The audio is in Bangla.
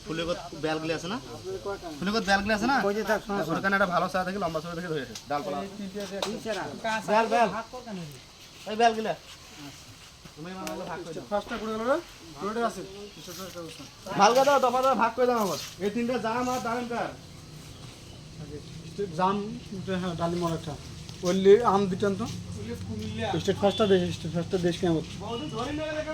ফুলেগত বেলগুলি আছে না, ফুলেগত বেলগুলি আছে না, ওখানে একটা ভালো চা থেকে লম্বা চা থেকে ধরেছে ডালপালা বেল বেল এই বেলগুলা ভালকে দাও, দফা দফা ভাগ করে দাও আমার এই তিনটা জাম আর ডালিম কার জাম ডালিম একটা ওইলি আম দিতেন তো স্টেট ফার্স্টটা দেশ কেমন